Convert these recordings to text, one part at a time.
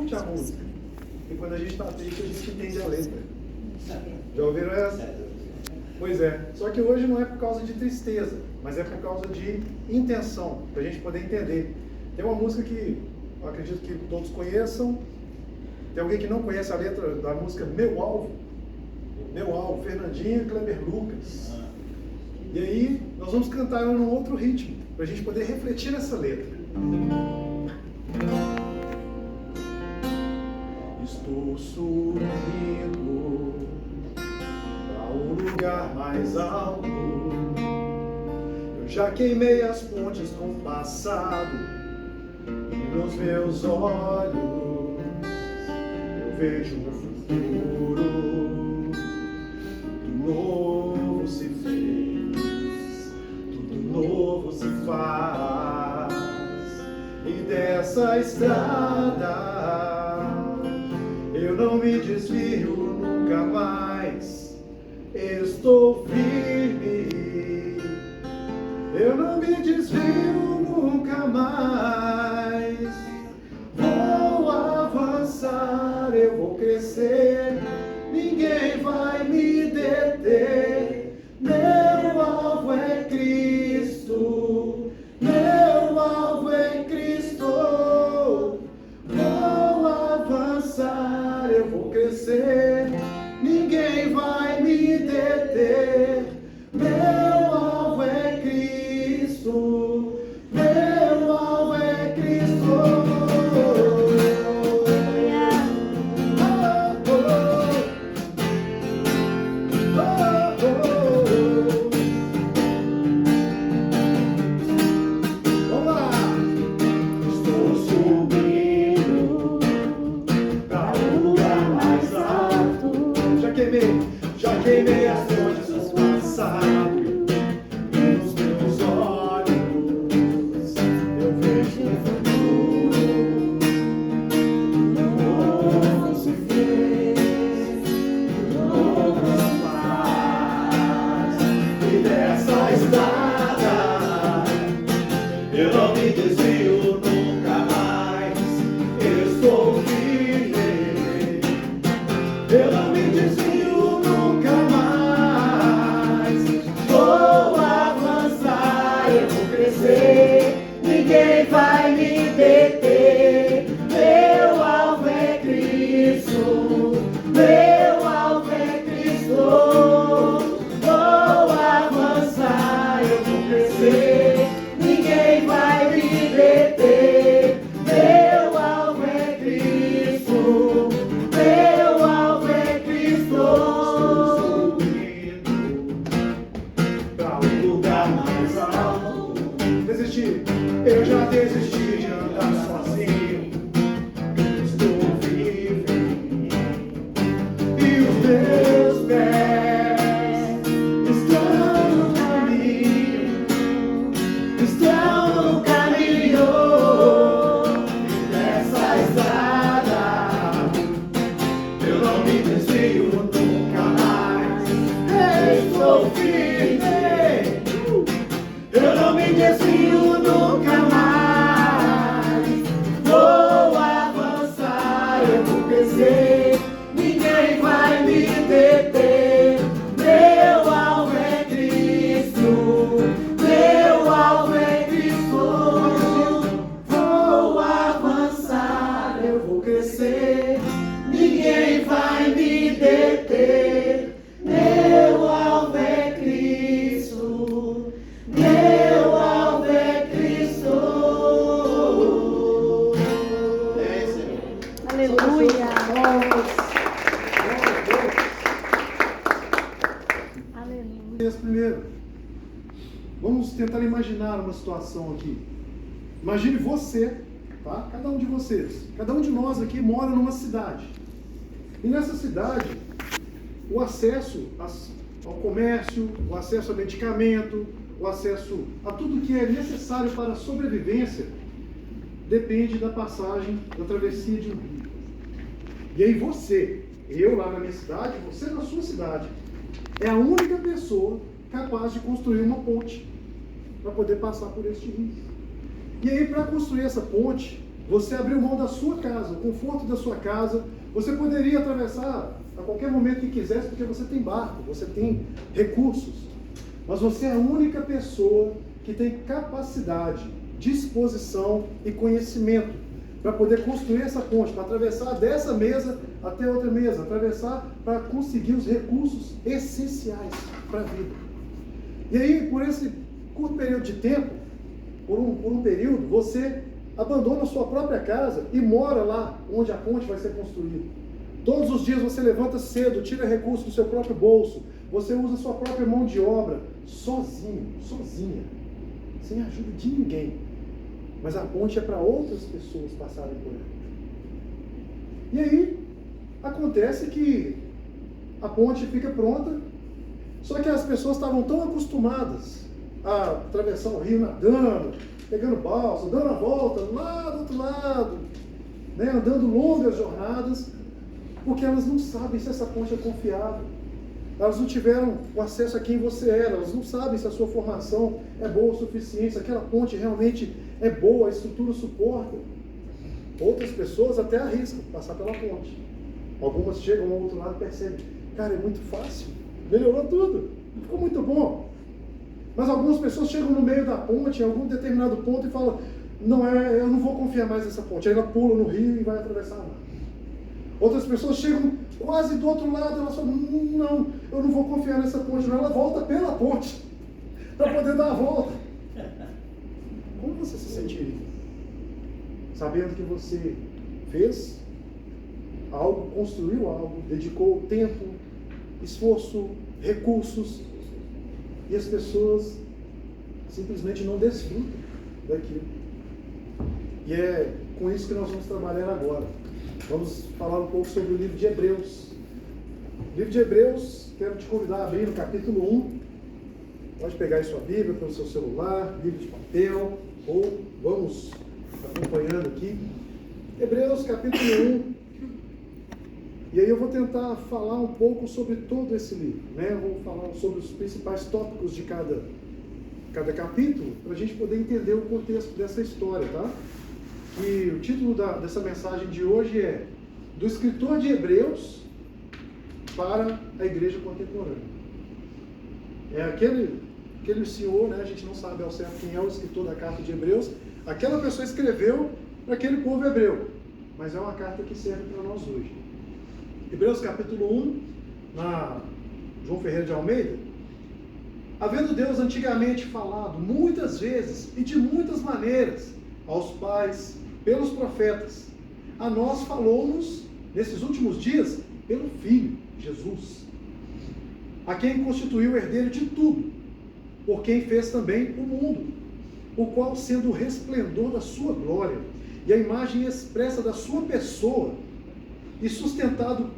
curte a música. E quando a gente está triste, a gente entende a letra. Já ouviram essa? Pois é. Só que hoje não é por causa de tristeza, mas é por causa de intenção, para a gente poder entender. Tem uma música que eu acredito que todos conheçam. Tem alguém que não conhece a letra da música Meu Alvo? Meu Alvo, Fernandinho e Kleber Lucas. E aí, nós vamos cantar ela num outro ritmo, para a gente poder refletir nessa letra. Estou subindo para um lugar mais alto. Eu já queimei as pontes com o passado. E nos meus olhos eu vejo um futuro. Tudo novo se fez, tudo novo se faz. E dessa estrada eu não me desvio nunca mais. Estou firme, eu não me desvio nunca mais. Vou avançar, eu vou crescer, ninguém vai me deter. Meu alvo é Cristo, meu alvo é Cristo. Vou avançar, eu vou crescer, ninguém vai me deter. Meu alvo é Cristo, meu alvo é Cristo. Vamos lá! Estou subindo para um lugar mais alto. Já queimei as pontes do passado. E nos meus olhos eu vejo um futuro. Tudo novo se fez, tudo novo se faz. E dessa estrada eu não me desvio nunca mais. Estou firme, eu não me desvio nunca mais. Vou avançar, eu vou crescer, ninguém vai me deter. Meu alvo é Cristo, meu alvo é Cristo. Vou avançar, eu vou crescer, ninguém vai me deter. Meu alvo é Cristo, meu alvo é Cristo. Estou subindo para um lugar mais alto. Desisti, eu já desisti de andar sozinho. Estou vivo e os meus pés estão no caminho, estão no caminho. Nessa estrada eu não me desvio nunca mais. Estou firme, eu não me desvio nunca mais. Vou avançar, eu vou crescer, ninguém vai me deter. Meu alvo é Cristo, meu alvo é Cristo. Vou avançar, eu vou crescer, ninguém vai me deter. Meu alvo é Cristo, meu alvo é Cristo. É isso aí. Aleluia. Aleluia. Primeiro, vamos tentar imaginar uma situação aqui. Imagine você, tá? Cada um de vocês, cada um de nós aqui mora numa cidade. E nessa cidade, o acesso ao comércio, o acesso a medicamento, o acesso a tudo que é necessário para a sobrevivência depende da passagem, da travessia de um rio. E aí você, eu lá na minha cidade, você na sua cidade, é a única pessoa capaz de construir uma ponte para poder passar por este rio. E aí, para construir essa ponte, você abriu mão da sua casa, o conforto da sua casa. Você poderia atravessar a qualquer momento que quisesse, porque você tem barco, você tem recursos. Mas você é a única pessoa que tem capacidade, disposição e conhecimento para poder construir essa ponte, para atravessar dessa mesa até outra mesa, atravessar para conseguir os recursos essenciais para a vida. E aí, por esse curto período de tempo, por um período, você abandona a sua própria casa e mora lá onde a ponte vai ser construída. Todos os dias você levanta cedo, tira recursos do seu próprio bolso, você usa a sua própria mão de obra, sozinho, sozinha, sem a ajuda de ninguém. Mas a ponte é para outras pessoas passarem por ela. E aí, acontece que a ponte fica pronta, só que as pessoas estavam tão acostumadas a atravessar o rio nadando, pegando balsa, dando a volta lá do outro lado, né, andando longas jornadas, porque elas não sabem se essa ponte é confiável. Elas não tiveram o acesso a quem você era, elas não sabem se a sua formação é boa o suficiente, se aquela ponte realmente é boa, a estrutura suporta. Outras pessoas até arriscam passar pela ponte. Algumas chegam ao outro lado e percebem, cara, é muito fácil, melhorou tudo, ficou muito bom. Mas algumas pessoas chegam no meio da ponte, em algum determinado ponto, e falam, eu não vou confiar mais nessa ponte. Aí ela pula no rio e vai atravessar a mar. Outras pessoas chegam quase do outro lado, elas falam, não, eu não vou confiar nessa ponte, não. Ela volta pela ponte, para poder dar a volta. Como você se sentiria? Sabendo que você fez algo, construiu algo, dedicou tempo, esforço, recursos, e as pessoas simplesmente não desfrutam daquilo. E é com isso que nós vamos trabalhar agora. Vamos falar um pouco sobre o livro de Hebreus. O livro de Hebreus, quero te convidar a abrir no capítulo 1. Pode pegar aí sua Bíblia pelo seu celular, livro de papel, ou vamos acompanhando aqui. Hebreus capítulo 1. E aí eu vou tentar falar um pouco sobre todo esse livro, né? Eu vou falar sobre os principais tópicos de cada capítulo, para a gente poder entender o contexto dessa história, tá? E o título dessa mensagem de hoje é Do escritor de Hebreus para a igreja contemporânea. É aquele senhor, né? A gente não sabe ao certo quem é o escritor da carta de Hebreus. Aquela pessoa escreveu para aquele povo hebreu, mas é uma carta que serve para nós hoje. Hebreus capítulo 1, na João Ferreira de Almeida. Havendo Deus antigamente falado muitas vezes e de muitas maneiras aos pais, pelos profetas, a nós falou-nos nesses últimos dias pelo Filho, Jesus, a quem constituiu o herdeiro de tudo, por quem fez também o mundo, o qual, sendo o resplendor da sua glória e a imagem expressa da sua pessoa, e sustentando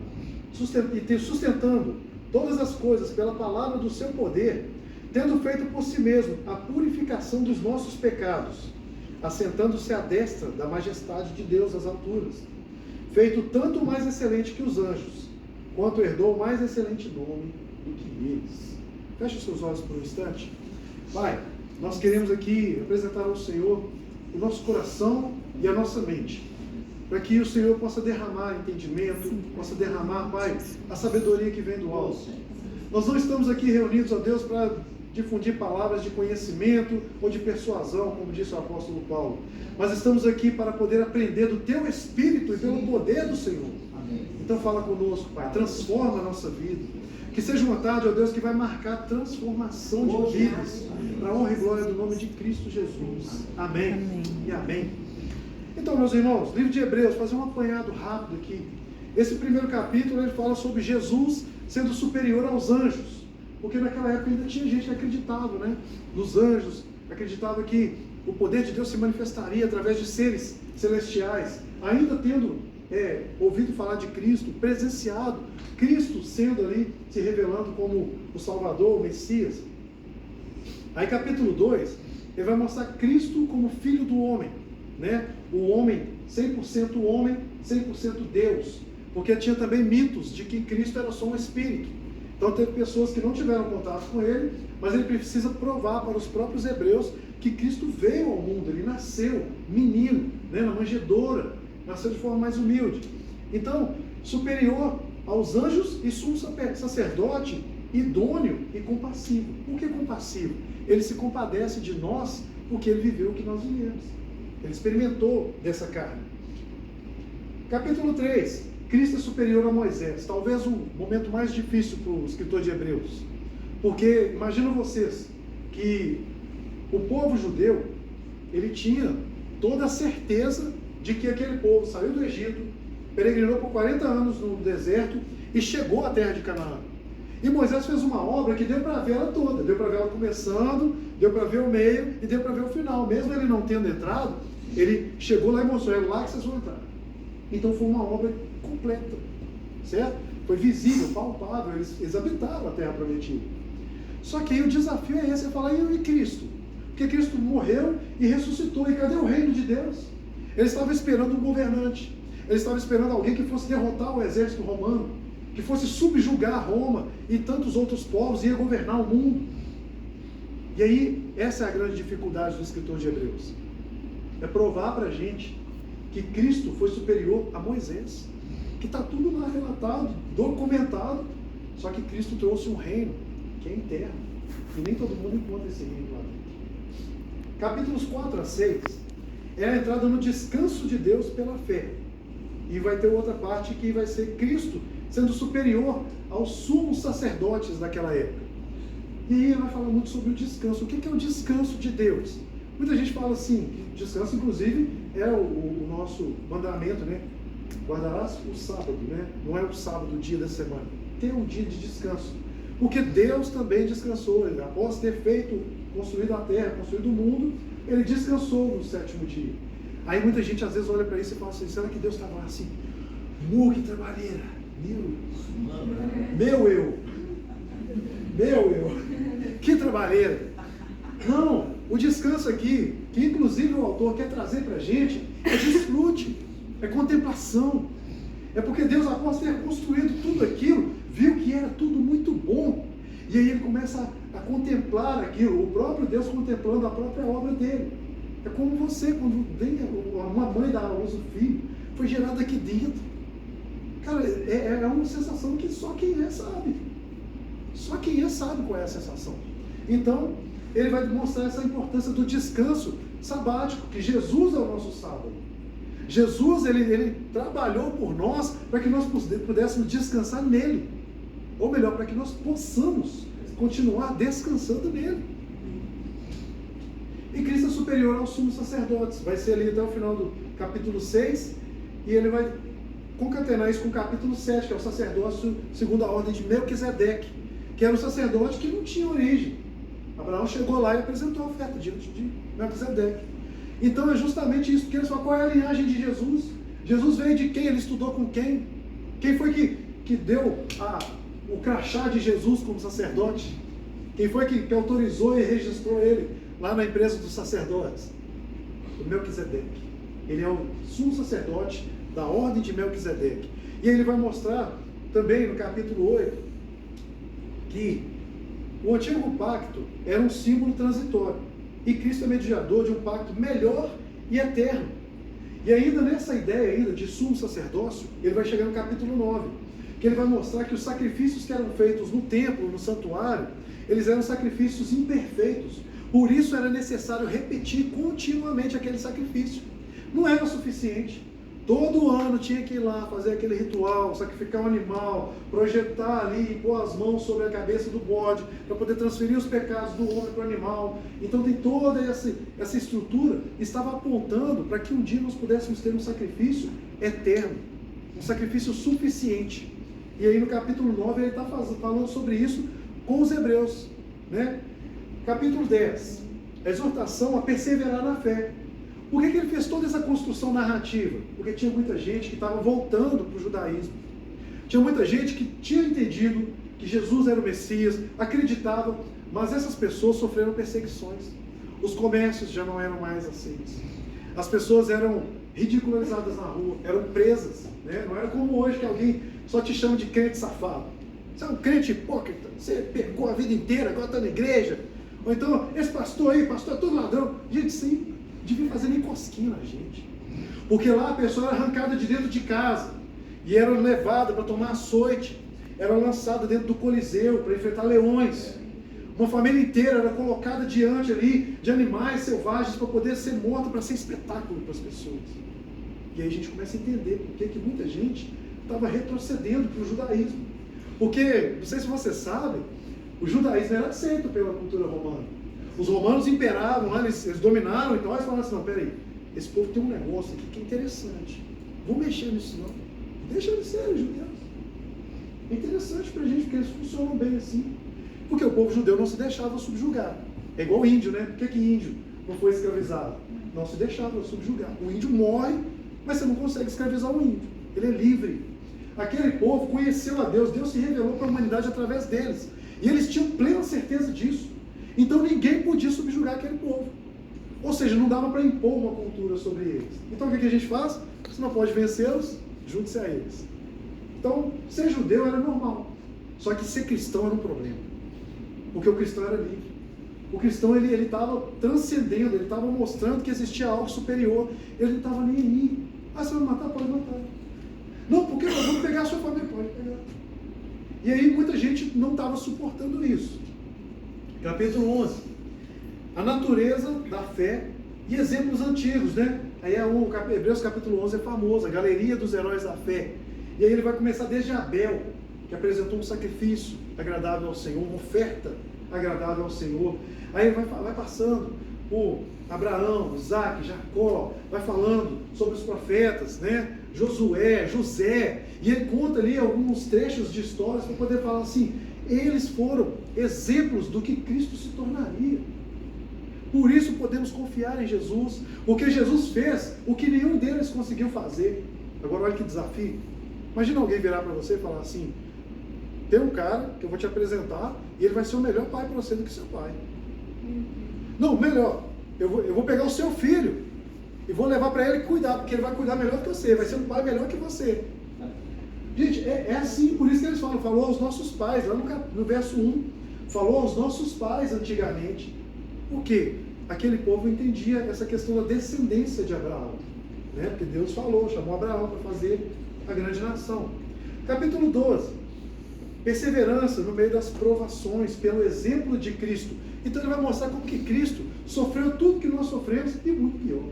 todas as coisas pela palavra do seu poder, tendo feito por si mesmo a purificação dos nossos pecados, assentando-se à destra da majestade de Deus às alturas, feito tanto mais excelente que os anjos, quanto herdou o mais excelente nome do que eles. Feche os seus olhos por um instante. Pai, nós queremos aqui apresentar ao Senhor o nosso coração e a nossa mente, para que o Senhor possa derramar entendimento, possa derramar, Pai, a sabedoria que vem do alto. Nós não estamos aqui reunidos, ó Deus, para difundir palavras de conhecimento ou de persuasão, como disse o apóstolo Paulo, mas estamos aqui para poder aprender do Teu Espírito e pelo poder do Senhor. Amém. Então fala conosco, Pai, transforma a nossa vida, que seja uma tarde, ó Deus, que vai marcar transformação de vidas, para a honra e glória do nome de Cristo Jesus. Amém. Amém. E amém. Então, meus irmãos, livro de Hebreus, fazer um apanhado rápido aqui. Esse primeiro capítulo, ele fala sobre Jesus sendo superior aos anjos, porque naquela época ainda tinha gente que acreditava, né, nos anjos, acreditava que o poder de Deus se manifestaria através de seres celestiais, ainda tendo ouvido falar de Cristo, presenciado Cristo sendo ali, se revelando como o Salvador, o Messias. Aí capítulo 2, ele vai mostrar Cristo como Filho do homem, né? O homem, 100% homem, 100% Deus, porque tinha também mitos de que Cristo era só um espírito. Então teve pessoas que não tiveram contato com ele, mas ele precisa provar para os próprios hebreus que Cristo veio ao mundo, ele nasceu menino, né, na manjedoura, nasceu de forma mais humilde. Então, superior aos anjos e sumo sacerdote, idôneo e compassivo. Por que compassivo? Ele se compadece de nós porque ele viveu o que nós vivemos. Ele experimentou dessa carne. Capítulo 3. Cristo é superior a Moisés. Talvez o momento mais difícil para o escritor de Hebreus. Porque, imaginam vocês, que o povo judeu, ele tinha toda a certeza de que aquele povo saiu do Egito, peregrinou por 40 anos no deserto e chegou à terra de Canaã. E Moisés fez uma obra que deu para ver ela toda, deu para ver ela começando, deu para ver o meio e deu para ver o final. Mesmo ele não tendo entrado, ele chegou lá e mostrou, é lá que vocês vão entrar. Então foi uma obra completa, certo? Foi visível, palpável, eles habitaram a terra prometida. Só que aí o desafio é esse, é falar, e Cristo? Porque Cristo morreu e ressuscitou, e cadê o reino de Deus? Ele estava esperando um governante, ele estava esperando alguém que fosse derrotar o exército romano, que fosse subjugar Roma e tantos outros povos, e ia governar o mundo. E aí, essa é a grande dificuldade do escritor de Hebreus. É provar para a gente que Cristo foi superior a Moisés. Que está tudo lá relatado, documentado. Só que Cristo trouxe um reino que é interno. E nem todo mundo encontra esse reino lá dentro. Capítulos 4 a 6 é a entrada no descanso de Deus pela fé. E vai ter outra parte que vai ser Cristo sendo superior aos sumos sacerdotes daquela época. E aí ele vai falar muito sobre o descanso. O que é o descanso de Deus? Muita gente fala assim, descanso inclusive é o nosso mandamento, né? Guardarás o sábado, né? Não é o sábado, o dia da semana. Ter um dia de descanso. Porque Deus também descansou. Ele, após ter construído a terra, construído o mundo, ele descansou no sétimo dia. Aí muita gente às vezes olha para isso e fala assim, será que Deus estava assim? Que trabalheira! Meu eu! Que trabalheira! Não! O descanso aqui, que inclusive o autor quer trazer para a gente, é desfrute, é contemplação. É porque Deus, após ter construído tudo aquilo, viu que era tudo muito bom. E aí ele começa a contemplar aquilo, o próprio Deus contemplando a própria obra dele. É como você, quando vem uma mãe dar à luz do filho, foi gerado aqui dentro. Cara, é uma sensação que só quem é sabe. Só quem é sabe qual é a sensação. Então, ele vai demonstrar essa importância do descanso sabático, que Jesus é o nosso sábado. Jesus, ele trabalhou por nós para que nós pudéssemos descansar nele. Ou melhor, para que nós possamos continuar descansando nele. E Cristo é superior aos sumos sacerdotes. Vai ser ali até o final do capítulo 6. E ele vai concatenar isso com o capítulo 7, que é o sacerdócio segundo a ordem de Melquisedeque, que era um sacerdote que não tinha origem. Abraão chegou lá e apresentou a oferta diante de Melquisedeque. Então é justamente isso, porque eles falam, qual é a linhagem de Jesus? Jesus veio de quem? Ele estudou com quem? Quem foi que deu o crachá de Jesus como sacerdote? Quem foi que autorizou e registrou ele lá na empresa dos sacerdotes? O Melquisedeque. Ele é o sumo sacerdote da ordem de Melquisedeque. E aí ele vai mostrar também no capítulo 8 que o antigo pacto era um símbolo transitório. E Cristo é mediador de um pacto melhor e eterno. E ainda nessa ideia ainda de sumo sacerdócio, ele vai chegar no capítulo 9, que ele vai mostrar que os sacrifícios que eram feitos no templo, no santuário, eles eram sacrifícios imperfeitos. Por isso era necessário repetir continuamente aquele sacrifício. Não era suficiente. Todo ano tinha que ir lá fazer aquele ritual, sacrificar um animal, projetar ali e pôr as mãos sobre a cabeça do bode, para poder transferir os pecados do homem para o animal. Então tem toda essa estrutura, estava apontando para que um dia nós pudéssemos ter um sacrifício eterno, um sacrifício suficiente. E aí no capítulo 9 ele está falando sobre isso com os hebreus, né? Capítulo 10, a exortação a perseverar na fé. Por que ele fez toda essa construção narrativa? Porque tinha muita gente que estava voltando para o judaísmo. Tinha muita gente que tinha entendido que Jesus era o Messias, acreditava, mas essas pessoas sofreram perseguições. Os comércios já não eram mais aceitos. As pessoas eram ridicularizadas na rua, eram presas, né? Não era como hoje que alguém só te chama de crente safado. Você é um crente hipócrita, você pecou a vida inteira, agora está na igreja. Ou então, esse pastor aí, pastor é todo ladrão. Gente, sim, devia fazer nem cosquinha na gente. Porque lá a pessoa era arrancada de dentro de casa e era levada para tomar açoite, era lançada dentro do Coliseu para enfrentar leões. Uma família inteira era colocada diante ali de animais selvagens para poder ser morta, para ser espetáculo para as pessoas. E aí a gente começa a entender por que muita gente estava retrocedendo para o judaísmo. Porque, não sei se você sabe, o judaísmo era aceito pela cultura romana. Os romanos imperavam lá, eles dominaram, então eles falaram assim, não, peraí, esse povo tem um negócio aqui que é interessante. Vou mexer nisso não. Deixa eles serem judeus. É interessante pra gente, porque eles funcionam bem assim. Porque o povo judeu não se deixava subjugar. É igual o índio, né? Por que índio não foi escravizado? Não se deixava subjugar. O índio morre, mas você não consegue escravizar o índio. Ele é livre. Aquele povo conheceu a Deus, Deus se revelou para a humanidade através deles. E eles tinham plena certeza disso. Então ninguém podia subjugar aquele povo. Ou seja, não dava para impor uma cultura sobre eles. Então o que a gente faz? Você não pode vencê-los, junte-se a eles. Então, ser judeu era normal. Só que ser cristão era um problema. Porque o cristão era livre. O cristão ele estava transcendendo, ele estava mostrando que existia algo superior. Ele não estava nem aí. Ah, você vai matar? Pode matar. Não, porque nós vamos pegar a sua família. Pode pegar. E aí muita gente não estava suportando isso. Capítulo 11. A natureza da fé e exemplos antigos, né? Aí Hebreus capítulo 11 é famoso, a galeria dos heróis da fé. E aí ele vai começar desde Abel, que apresentou um sacrifício agradável ao Senhor, uma oferta agradável ao Senhor. Aí ele vai passando por Abraão, Isaac, Jacó, vai falando sobre os profetas, né? Josué, José, e ele conta ali alguns trechos de histórias para poder falar assim, eles foram exemplos do que Cristo se tornaria. Por isso podemos confiar em Jesus, porque Jesus fez o que nenhum deles conseguiu fazer. Agora olha que desafio. Imagina alguém virar para você e falar assim, tem um cara que eu vou te apresentar e ele vai ser o melhor pai para você do que seu pai. Não, melhor, eu vou pegar o seu filho e vou levar para ele cuidar, porque ele vai cuidar melhor que você, vai ser um pai melhor que você. Gente, é assim, por isso que eles falam, falou aos nossos pais, lá no verso 1, falou aos nossos pais antigamente. Por quê? Aquele povo entendia essa questão da descendência de Abraão, né? Porque Deus falou, chamou Abraão para fazer a grande nação. Capítulo 12, perseverança no meio das provações, pelo exemplo de Cristo. Então ele vai mostrar como que Cristo sofreu tudo que nós sofremos e muito pior.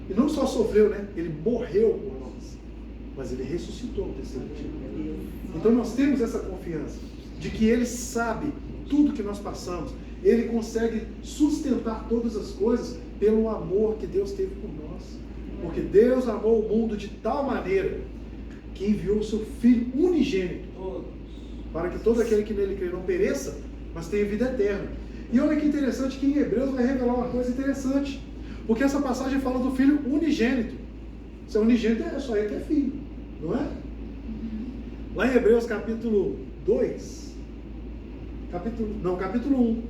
E não só sofreu, né? Ele morreu por nós, mas ele ressuscitou no terceiro dia. Então nós temos essa confiança de que ele sabe tudo que nós passamos. Ele consegue sustentar todas as coisas pelo amor que Deus teve por nós. Porque Deus amou o mundo de tal maneira que enviou o seu Filho unigênito para que todo aquele que nele crê não pereça, mas tenha vida eterna. E olha que interessante que em Hebreus vai revelar uma coisa interessante. Porque essa passagem fala do Filho unigênito. Se é unigênito, é só ele que é filho, não é? Lá em Hebreus capítulo 2, capítulo 1,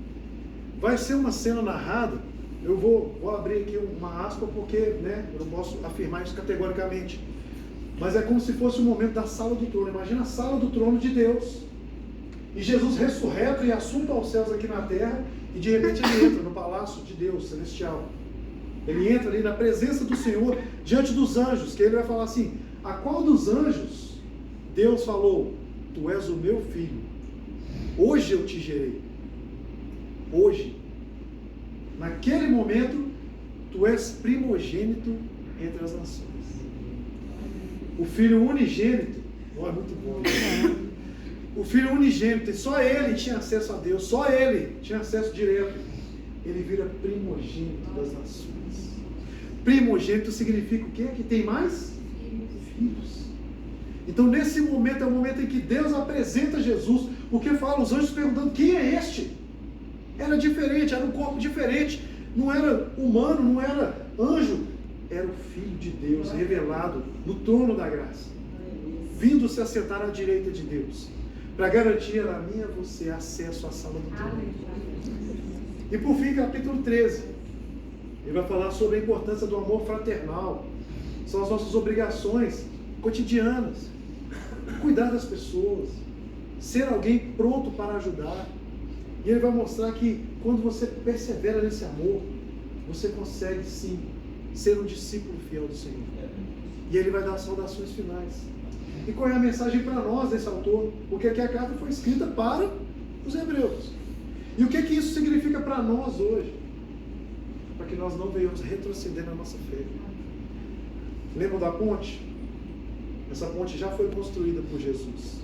vai ser uma cena narrada. Eu vou abrir aqui uma aspa porque, né, eu não posso afirmar isso categoricamente. Mas é como se fosse o momento da sala do trono. Imagina a sala do trono de Deus. E Jesus ressurreto e assunto aos céus aqui na terra. E de repente ele entra no palácio de Deus celestial. Ele entra ali na presença do Senhor, diante dos anjos. Que ele vai falar assim, a qual dos anjos Deus falou, tu és o meu filho, hoje eu te gerei. Hoje, naquele momento, tu és primogênito entre as nações. O filho unigênito, é muito bom. O filho unigênito, só ele tinha acesso a Deus, só ele tinha acesso direto. Ele vira primogênito das nações. Primogênito significa o quê? Que tem mais? Filhos. Então nesse momento é o momento em que Deus apresenta Jesus, porque fala os anjos perguntando, quem é este? Era diferente, era um corpo diferente, não era humano, não era anjo, era o Filho de Deus revelado no trono da graça, vindo se assentar à direita de Deus, para garantir a mim e a você acesso à sala do trono. E por fim, capítulo 13, ele vai falar sobre a importância do amor fraternal, são as nossas obrigações cotidianas, cuidar das pessoas, ser alguém pronto para ajudar. E Ele vai mostrar que quando você persevera nesse amor, você consegue sim ser um discípulo fiel do Senhor. E Ele vai dar saudações finais. E qual é a mensagem para nós desse autor? Porque aqui a carta foi escrita para os hebreus. E o que isso significa para nós hoje? Para que nós não venhamos retroceder na nossa fé. Lembram da ponte? Essa ponte já foi construída por Jesus.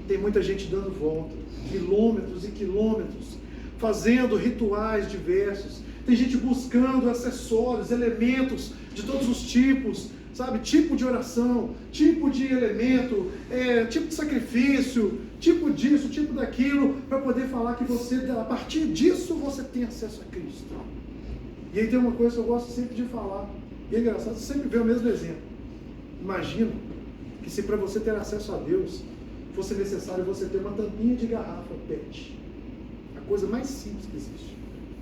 Tem muita gente dando volta, quilômetros e quilômetros, fazendo rituais diversos. Tem gente buscando acessórios, elementos de todos os tipos, sabe? Tipo de oração, tipo de elemento, tipo de sacrifício, tipo disso, tipo daquilo, para poder falar que você, a partir disso, você tem acesso a Cristo. E aí tem uma coisa que eu gosto sempre de falar, e é engraçado, você sempre vê o mesmo exemplo. Imagina que se para você ter acesso a Deus, fosse necessário você ter uma tampinha de garrafa PET. A coisa mais simples que existe.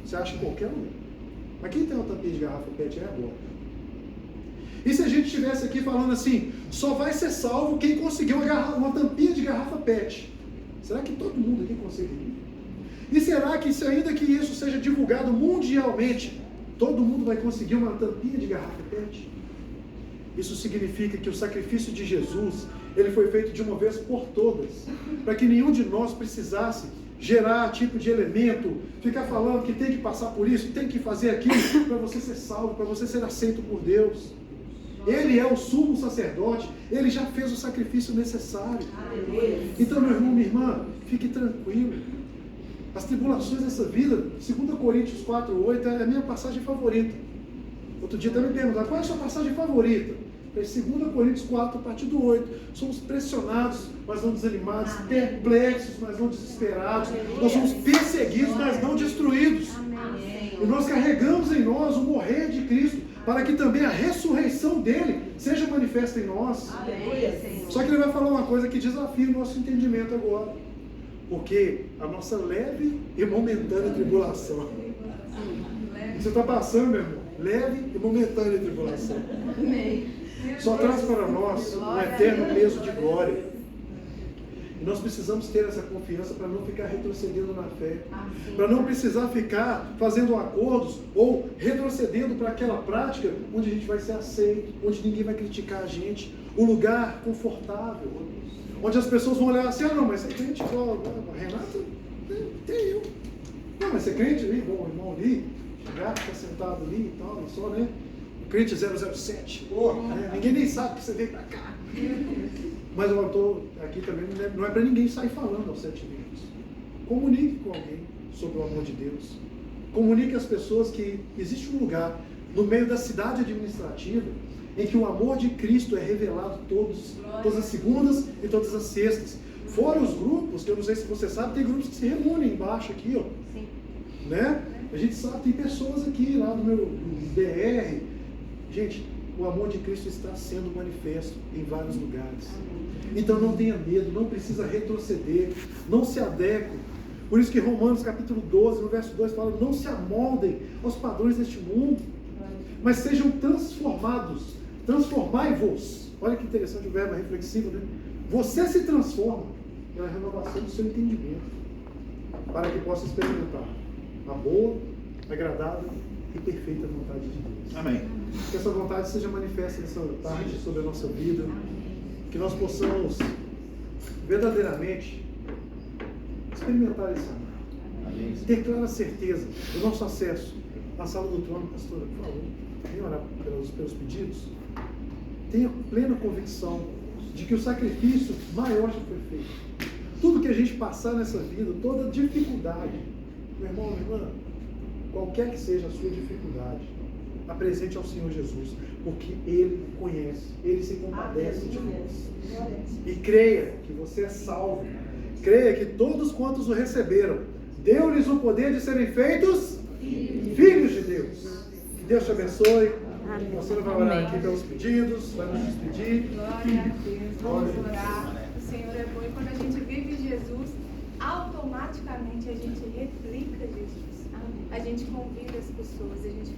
Você acha em qualquer lugar. Mas quem tem uma tampinha de garrafa PET é agora. E se a gente estivesse aqui falando assim, só vai ser salvo quem conseguiu uma tampinha de garrafa PET. Será que todo mundo aqui conseguiria? E será que, ainda que isso seja divulgado mundialmente, todo mundo vai conseguir uma tampinha de garrafa PET? Isso significa que o sacrifício de Jesus, ele foi feito de uma vez por todas, para que nenhum de nós precisasse gerar tipo de elemento, ficar falando que tem que passar por isso, tem que fazer aquilo, para você ser salvo, para você ser aceito por Deus. Ele é o sumo sacerdote, ele já fez o sacrifício necessário. Então, meu irmão, minha irmã, fique tranquilo. As tribulações dessa vida, 2 Coríntios 4:8 é a minha passagem favorita. Outro dia também me perguntaram, qual é a sua passagem favorita? 2 Coríntios 4, a partir do 8. Somos pressionados, mas não desanimados, perplexos, mas não desesperados. Nós somos perseguidos, mas não destruídos. E nós carregamos em nós o morrer de Cristo, para que também a ressurreição dele seja manifesta em nós. Só que ele vai falar uma coisa que desafia o nosso entendimento agora. Porque a nossa leve e momentânea tribulação. Você está passando, meu irmão, leve e momentânea tribulação. Só traz para nós um eterno peso de glória. E nós precisamos ter essa confiança para não ficar retrocedendo na fé. Para não precisar ficar fazendo acordos ou retrocedendo para aquela prática onde a gente vai ser aceito, onde ninguém vai criticar a gente. Um lugar confortável, onde as pessoas vão olhar assim, ah não, mas você é crente igual a Renata? Tem eu. Não, mas você é crente ali, bom, o irmão ali, chegar, ficar sentado ali e tal, só, né? O crente 007, né? Ninguém nem sabe que você veio para cá. Mas eu estou aqui também, não é para ninguém sair falando aos 7 minutos. Comunique com alguém sobre o amor de Deus. Comunique às pessoas que existe um lugar no meio da cidade administrativa em que o amor de Cristo é revelado todas as segundas e todas as sextas. Fora os grupos, que eu não sei se você sabe, tem grupos que se reúnem embaixo aqui, ó. Sim. Né? A gente sabe, tem pessoas aqui lá no meu DR. Gente, o amor de Cristo está sendo manifesto em vários lugares. Então não tenha medo, não precisa retroceder, não se adeque. Por isso que Romanos capítulo 12, no verso 2 fala, não se amoldem aos padrões deste mundo, mas sejam transformados. Transformai-vos. Olha que interessante o verbo reflexivo, né? Você se transforma pela renovação do seu entendimento, para que possa experimentar a boa, agradável e perfeita vontade de Deus. Amém. Que essa vontade seja manifesta nessa tarde sobre a nossa vida, que nós possamos verdadeiramente experimentar esse amor. Amém. Ter clara certeza do nosso acesso à sala do trono, pastora, por favor, venha orar pelos pedidos. Tenha plena convicção de que o sacrifício maior já foi feito. Tudo que a gente passar nessa vida, toda dificuldade, meu irmão, minha irmã, qualquer que seja a sua dificuldade, apresente ao Senhor Jesus, porque Ele conhece, Ele se compadece de nós. E creia que você é salvo. Creia que todos quantos o receberam, deu-lhes o poder de serem feitos filhos de Deus. Que Deus te abençoe. Você vai orar aqui pelos pedidos, vai nos despedir. Glória a Deus. Vamos orar. O Senhor é bom e quando a gente vive Jesus, automaticamente a gente replica Jesus. A gente convida as pessoas, a gente